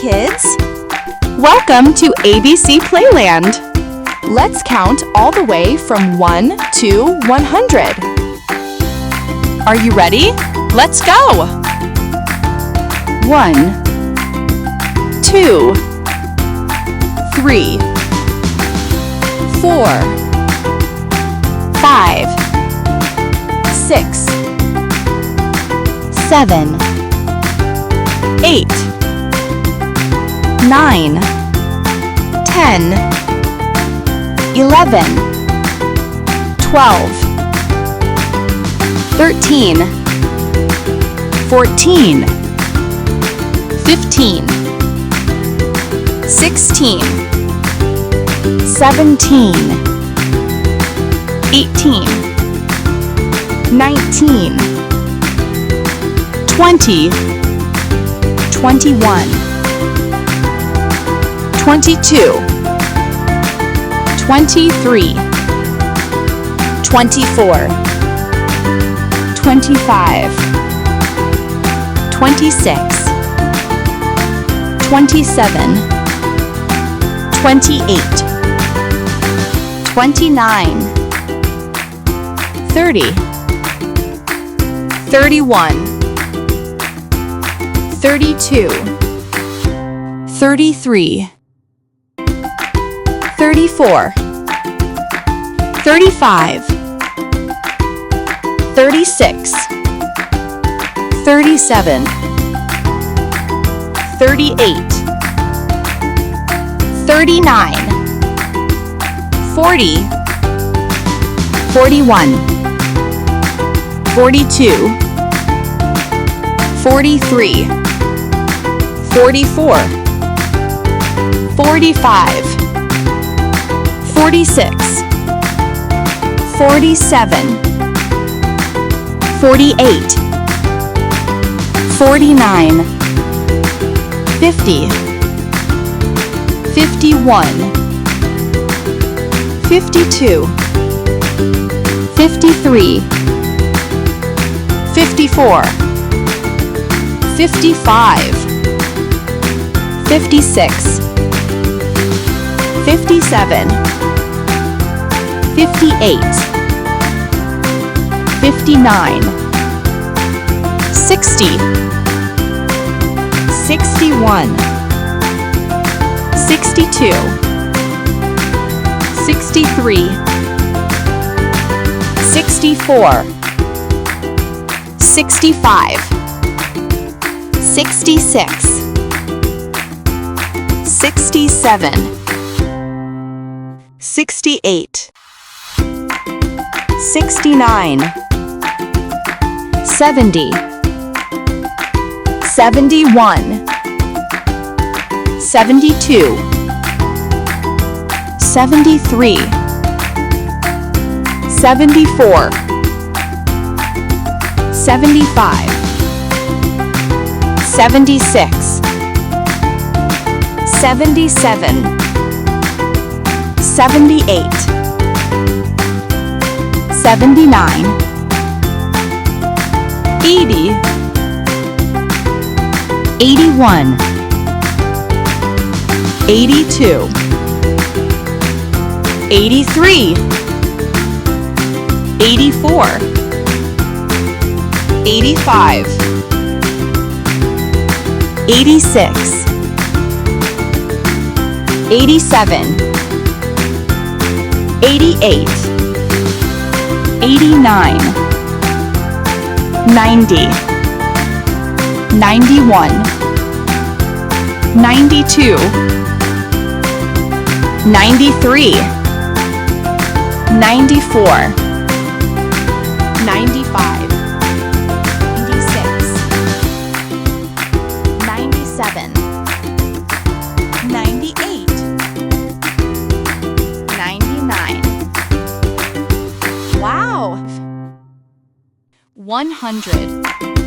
kids! Welcome to ABC Playland. Let's count all the way from 1 to 100. Are you ready? Let's go! 1 2 3 4 5 6 7 8 9 10 11 12 13 14 15 16 17 18 19 20 21 22 23 24 25 26 27 28 29 30 31 32 33 34 35 36 37 38 39 40 41 42 43 44 45 46 47 48 49 50 51 52 53 54 55 56 57 58 59 60 61 62 63 64 65 66 67 68 69 70 71 72 73 74 75 76 77 78 79 80 81 82 83 84 85 86 87 88 89 90 91 92 93 94 95 96 97 98 99 Wow! 100